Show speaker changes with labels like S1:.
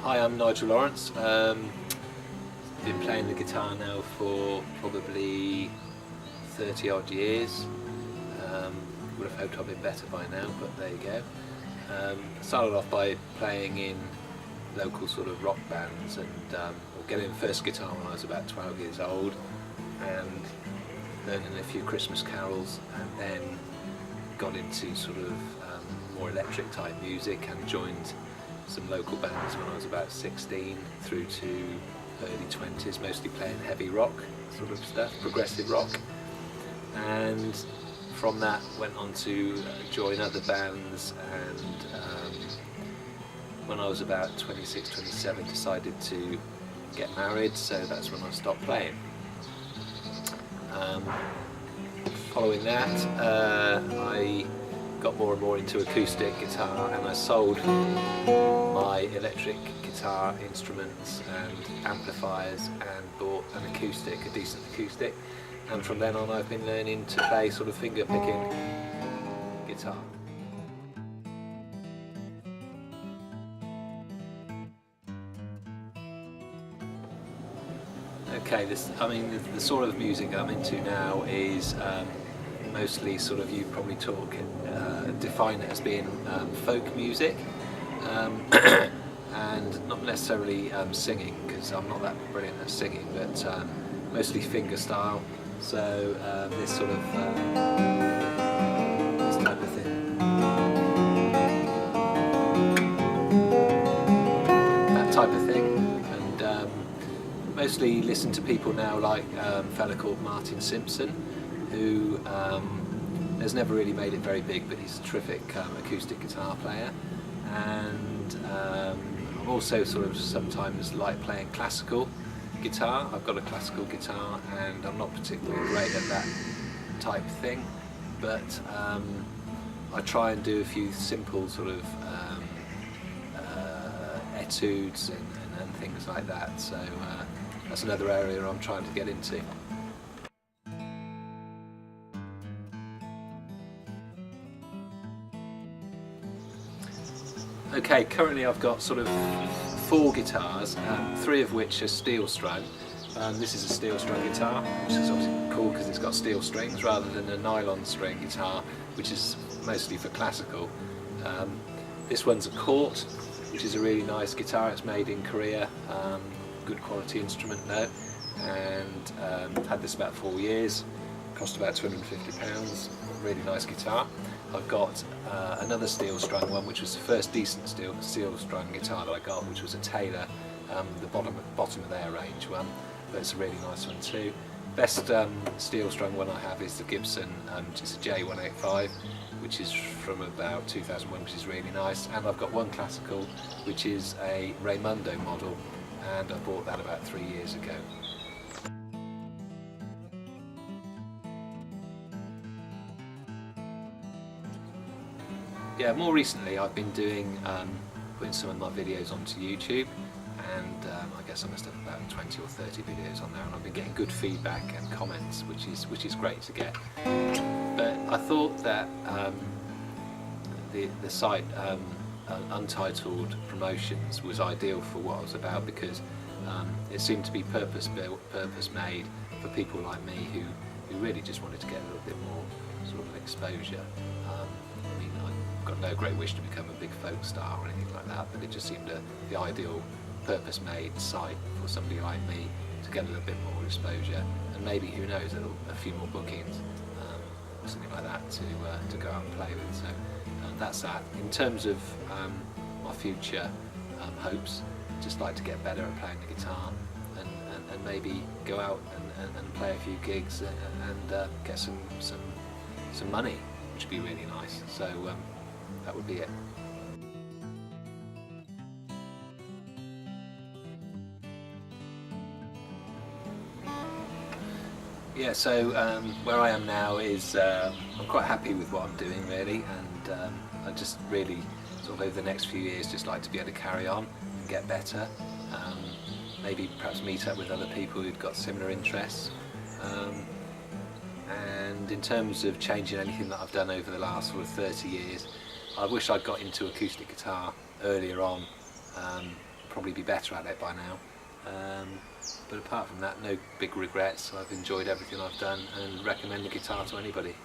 S1: Hi, I'm Nigel Lawrence. Been playing the guitar now for probably 30 odd years. Would have hoped I'd been better by now, but there you go. Started off by playing in local sort of rock bands and getting the first guitar when I was about 12 years old and learning a few Christmas carols, and then got into sort of more electric type music and joined some local bands when I was about 16 through to early 20s, mostly playing heavy rock sort of stuff, progressive rock, and from that went on to join other bands, and when I was about 26, 27 decided to get married, so that's when I stopped playing. Following that I got more and more into acoustic guitar, and I sold my electric guitar instruments and amplifiers and bought an acoustic, a decent acoustic, and from then on I've been learning to play sort of finger picking guitar. Okay, the sort of music I'm into now is mostly sort of, you probably define it as being folk music, and not necessarily singing, because I'm not that brilliant at singing, but mostly finger style. So this sort of this type of thing, that type of thing, and mostly listen to people now like a fella called Martin Simpson, who has never really made it very big, but he's a terrific acoustic guitar player. And I'm also sort of sometimes like playing classical guitar. I've got a classical guitar and I'm not particularly great at that type of thing, but I try and do a few simple sort of etudes and things like that, so that's another area I'm trying to get into. Okay, currently I've got sort of 4 guitars, 3 of which are steel strung. This is a steel strung guitar, which is obviously cool because it's got steel strings rather than a nylon string guitar, which is mostly for classical. This one's a Court, which is a really nice guitar. It's made in Korea, good quality instrument though, and had this about 4 years, cost about £250, really nice guitar. I've got another steel strung one, which was the first decent steel strung guitar that I got, which was a Taylor, the bottom of their range one, but it's a really nice one too. Best steel strung one I have is the Gibson, it's a J185, which is from about 2001, which is really nice. And I've got one classical, which is a Raymundo model, and I bought that about 3 years ago. Yeah, more recently I've been doing putting some of my videos onto YouTube, and I guess I must have about 20 or 30 videos on there, and I've been getting good feedback and comments, which is great to get. But I thought that the site Untitled Promotions was ideal for what I was about, because it seemed to be purpose-built, purpose-made for people like me who really just wanted to get a little bit more sort of exposure. I mean, I've got no great wish to become a big folk star or anything like that, but it just seemed the ideal purpose-made site for somebody like me to get a little bit more exposure, and maybe, who knows, a few more bookings or something like that to go out and play with. So that's that. In terms of my future hopes, just like to get better at playing the guitar, and maybe go out and play a few gigs and get some money, which would be really nice. So that would be it. Yeah, so where I am now is I'm quite happy with what I'm doing, really, and I just really sort of over the next few years just like to be able to carry on and get better, maybe perhaps meet up with other people who've got similar interests, and in terms of changing anything that I've done over the last sort of 30 years, I wish I'd got into acoustic guitar earlier on, probably be better at it by now. But apart from that, no big regrets. I've enjoyed everything I've done and recommend the guitar to anybody.